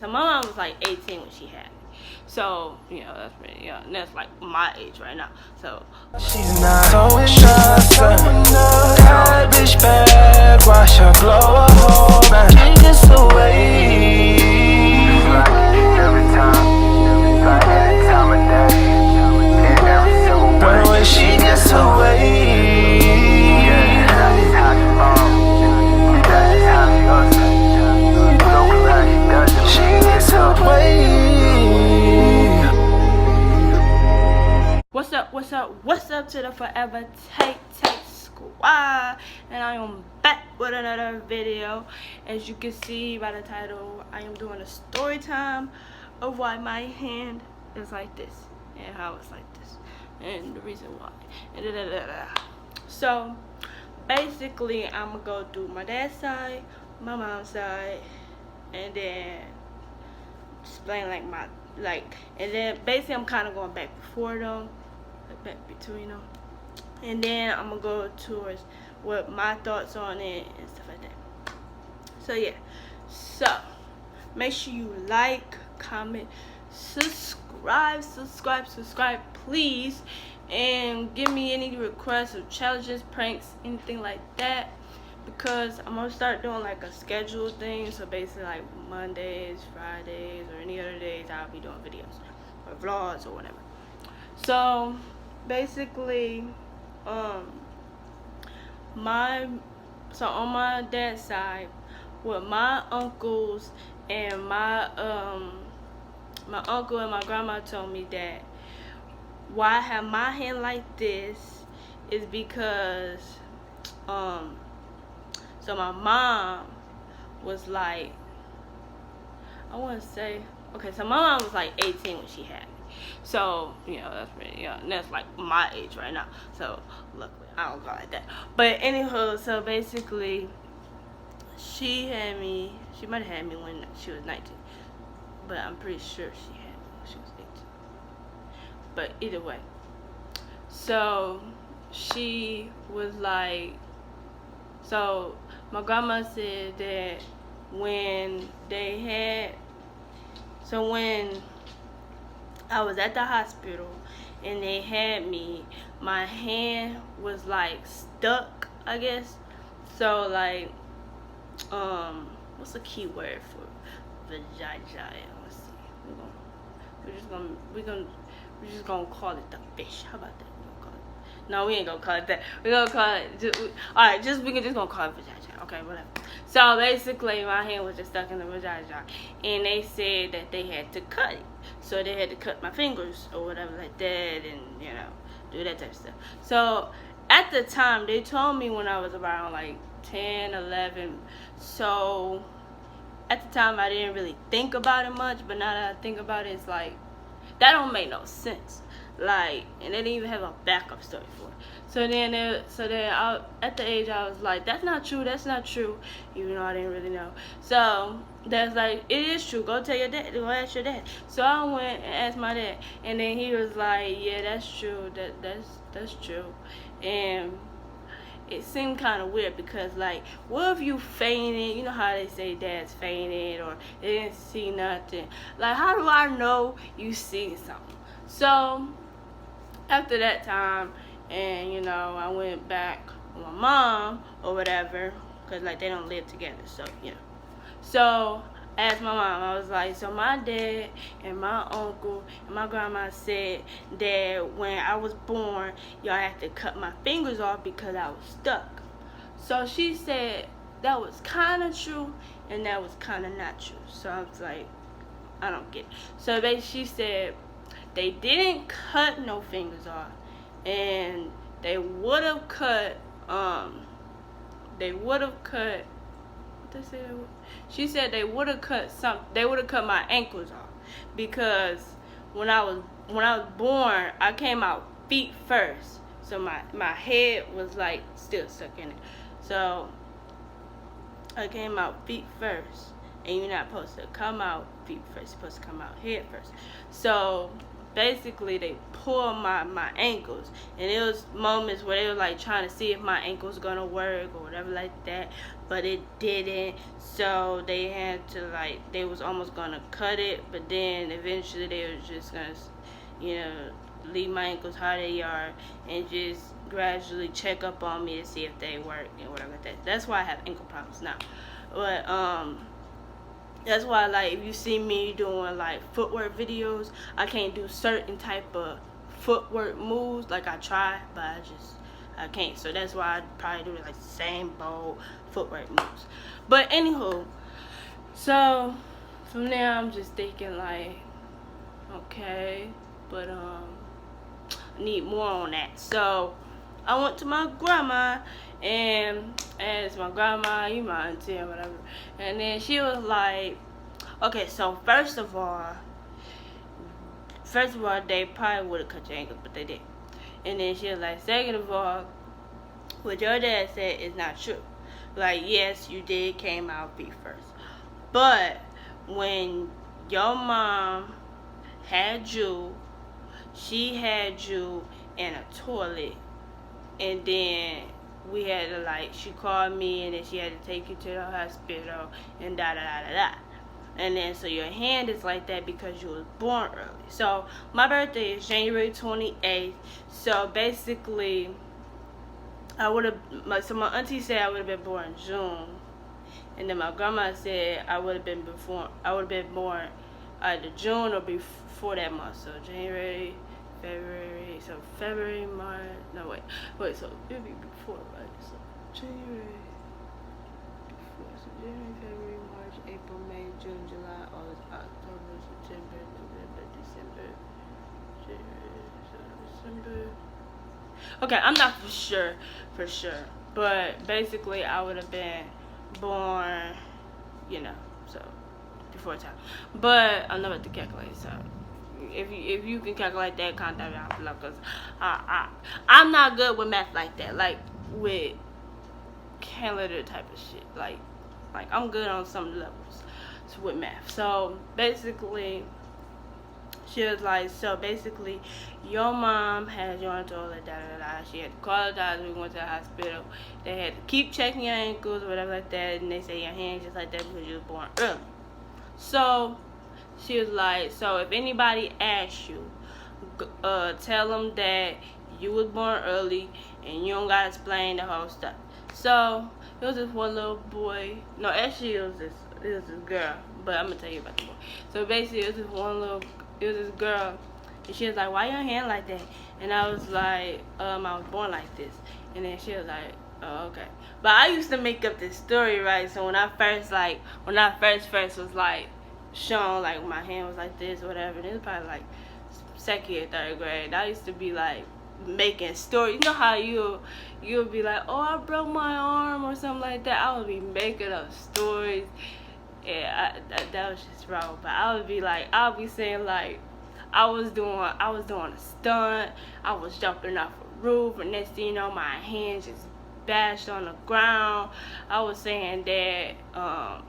So my mom was like 18 when she had me. So, you know, that's pretty young. And that's like my age right now. So she's not so enough. Bad bitch bad, watch her blow a hole back. She gets away. Every time of day. Girl, when she gets away. Yeah, that's just how she falls. That's just how she goes. She gets away. What's up to the Forever Take Squad, and I am back with another video. As you can see by the title, I am doing a story time of why my hand is like this and how it's like this and the reason why. So basically I'm gonna go through my dad's side, my mom's side, and then explain and then basically I'm kind of going back before them, back between them, and then I'm gonna go towards what my thoughts on it and stuff like that. So yeah, so make sure you like, comment, subscribe please, and give me any requests of challenges, pranks, anything like that, because I'm gonna start doing like a scheduled thing. So basically like Mondays, Fridays, or any other days I'll be doing videos or vlogs or whatever. So basically on my dad's side, with my uncles and my uncle and my grandma told me that why I have my hand like this is because so my mom was like, I want to say, okay, so my mom was like 18 when she had me. So, you know, that's pretty young. And that's like my age right now. So, luckily, I don't go like that. But anywho, so basically, she might have had me when she was 19. But I'm pretty sure she had me when she was 18. But either way. So, she was like, so my grandma said that when I was at the hospital and they had me, my hand was like stuck, I guess. So like, what's a key word for vagina? Let's see. We're just gonna call it the fish. How about that? No, we ain't gonna call it that. We're gonna call it we can just gonna call it vagina. Okay, whatever. So basically my hand was just stuck in the vagina, and they said that they had to cut it. So they had to cut my fingers or whatever like that, and you know, do that type of stuff. So at the time, they told me when I was around like 10, 11. So at the time I didn't really think about it much, but now that I think about it, it's like that don't make no sense. Like, and they didn't even have a backup story for it. So then at the age I was like, that's not true, even though I didn't really know. So that's like, it is true, go tell your dad, go ask your dad. So I went and asked my dad, and then he was like, yeah, that's true, that's true. And it seemed kind of weird because, like, what if you fainted? You know how they say dads fainted or they didn't see nothing. Like, how do I know you seen something? So after that time, and you know, I went back with my mom or whatever, because like they don't live together, so you know. So I asked my mom, I was like, so my dad and my uncle and my grandma said that when I was born, y'all had to cut my fingers off because I was stuck. So she said that was kind of true and that was kind of not true. So I was like, I don't get it. So basically she said they didn't cut no fingers off, and they would have cut she said they would have cut my ankles off, because when I was born, I came out feet first. So my head was like still stuck in it. So I came out feet first, and you're not supposed to come out feet first, you're supposed to come out head first. So basically they pulled my ankles, and it was moments where they were like trying to see if my ankles gonna work or whatever like that, but it didn't. So they had to, like, they was almost gonna cut it, but then eventually they was just gonna, you know, leave my ankles how they are and just gradually check up on me to see if they work and whatever like that. That's why I have ankle problems now. But that's why, like, if you see me doing like footwork videos, I can't do certain type of footwork moves. Like, I try, but I can't. So that's why I probably do like the same bold footwork moves. But anywho, so from there I'm just thinking like, okay, but I need more on that. So I went to my grandma and asked my grandma, you my auntie or whatever, and then she was like, okay, so first of all they probably would have cut your ankles, but they didn't. And then she was like, second of all, what your dad said is not true. Like, yes, you did came out feet first, but when your mom had you, she had you in a toilet, and then we had to, like, she called me, and then she had to take you to the hospital, and da da da da da. And then, so your hand is like that because you was born early. So my birthday is January 28th. So basically, I would have, so my auntie said I would have been born in June, and then my grandma said I would have been born either June or before that month. So January, February, so February, March, no wait, so it would be before, right? So January, February, March, April, May, June, July, August, October, September, November, December, January, December. Okay, I'm not for sure, but basically I would have been born, you know, so before time. But I'm not about to calculate, so if you can calculate that, count that out below, because I'm not good with math like that, like with calendar type of shit. Like I'm good on some levels with math. So basically, she was like, so basically, your mom had you on the toilet, da da da. She had to call the doctor. We went to the hospital. They had to keep checking your ankles or whatever like that, and they say your hands just like that because you was born early. So she was like, so if anybody asks you, tell them that you was born early and you don't gotta explain the whole stuff. So it was this one little boy. No, actually it was this girl, but I'm gonna tell you about the boy. So basically it was this girl, and she was like, why your hand like that? And I was like, I was born like this. And then she was like, oh, okay. But I used to make up this story, right? So when I first was like shown, like my hand was like this or whatever, and it was probably like second or third grade, I used to be like making stories. You know how you'll be like, oh, I broke my arm or something like that. I would be making up stories. Yeah, that was just wrong. But I would be like, I'll be saying like I was doing a stunt. I was jumping off a roof, and next thing you know, my hands just bashed on the ground. I was saying that I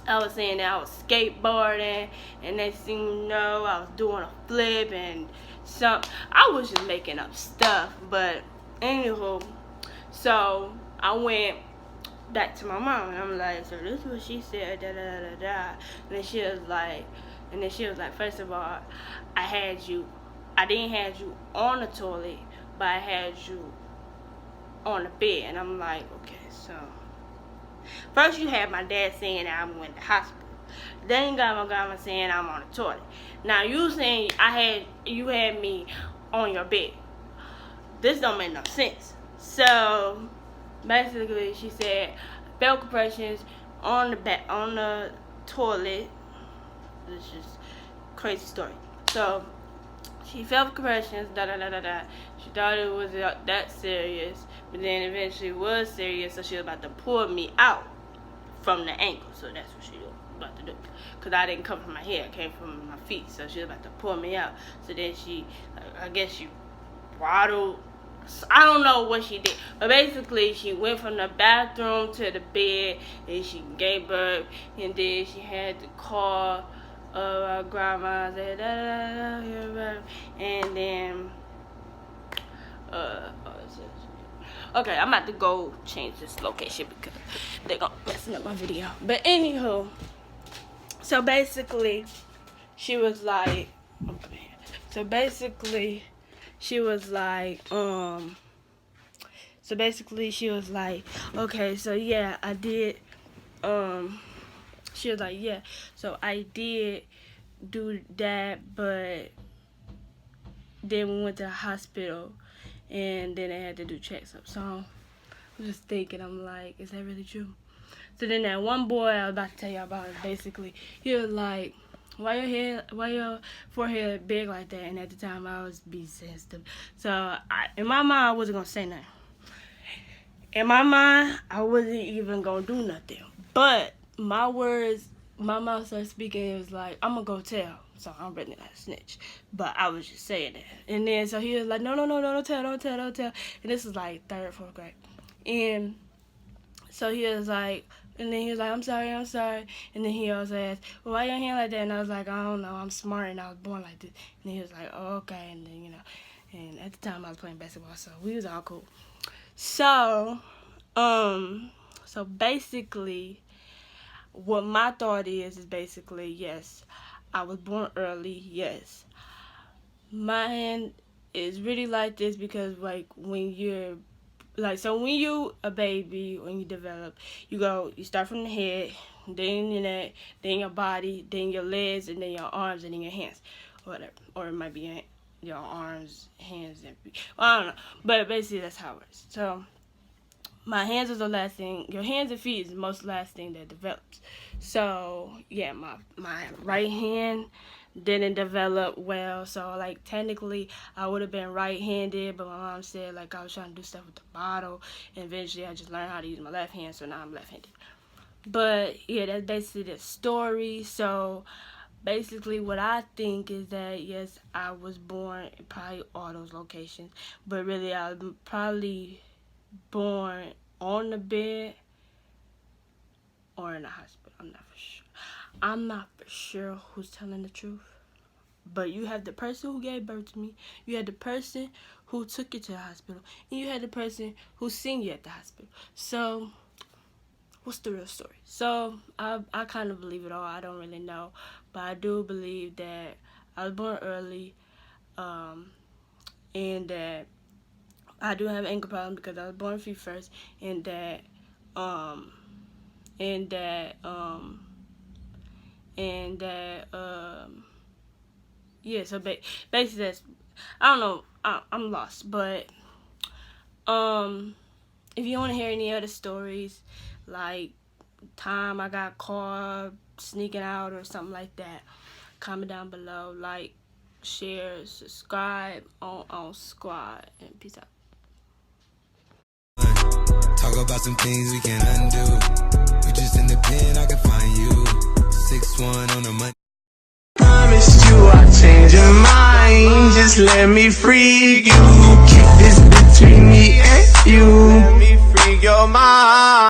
was skateboarding, and next thing you know, I was doing a flip and I was just making up stuff. But anywho, so I went back to my mom, and I'm like, so this is what she said, da da da da. And then she was like, first of all, I didn't have you on the toilet, but I had you on the bed. And I'm like, okay, so first you had my dad saying that I'm in the hospital. Then you got my grandma saying I'm on the toilet. Now you saying you had me on your bed. This don't make no sense. So basically she said belt compressions on the toilet. This is crazy story. So she felt compressions, da da da da da. She thought it was that serious, but then eventually it was serious, so she was about to pull me out from the ankle. So that's what she was about to do. Because I didn't come from my head, I came from my feet. So she was about to pull me out. So then I guess she waddled. I don't know what she did. But basically, she went from the bathroom to the bed, and she gave birth. And then she had to call grandma said and then okay, I'm about to go change this location because they're gonna messing up my video. But anywho, so basically she was like, okay, so yeah, I did, she was like, yeah, so I did do that, but then we went to the hospital, and then they had to do checks up. So I'm just thinking, I'm like, is that really true? So then that one boy I was about to tell you about, basically, he was like, why your forehead big like that? And at the time I was being sensitive. So in my mind I wasn't gonna say nothing. In my mind I wasn't even gonna do nothing. But my words, my mouth started speaking. It was like, I'm gonna go tell. So I'm really not a snitch, but I was just saying that. And then so he was like, no, don't tell. And this is like 3rd, 4th grade. And so he was like, and then he was like, I'm sorry. And then he also asked, well, why your hand like that? And I was like, I don't know, I'm smart and I was born like this. And he was like, oh, okay. And then, you know, and at the time I was playing basketball, so we was all cool. So, so basically, what my thought is basically, yes, I was born early, yes. My hand is really like this because, like, when you're, like, so when you a baby, when you develop, you start from the head, then your neck, then your body, then your legs, and then your arms, and then your hands, whatever. Or it might be your arms, hands, and feet. Well, I don't know, but basically that's how it works. So my hands is the last thing. Your hands and feet is the most last thing that develops. So yeah, my right hand didn't develop well. So like technically I would have been right-handed, but my mom said like I was trying to do stuff with the bottle, and eventually I just learned how to use my left hand, so now I'm left-handed. But yeah, that's basically the story. So basically what I think is that yes, I was born in probably all those locations, but really I was probably born on the bed or in the hospital. I'm not for sure who's telling the truth, but you have the person who gave birth to me, you had the person who took you to the hospital, and you had the person who seen you at the hospital. So what's the real story? So I kind of believe it all. I don't really know, but I do believe that I was born early, and that I do have an ankle problem because I was born feet first, and that yeah, so basically that's, I don't know, I'm lost, but if you want to hear any other stories, like time I got caught sneaking out or something like that, comment down below, like, share, subscribe on Squad, and peace out. Talk about some things we can undo. You just in the pen, I can find you. 6'1" on the money. Promised you I'd change your mind. Just let me freak you. Keep this between me and you. Let me freak your mind.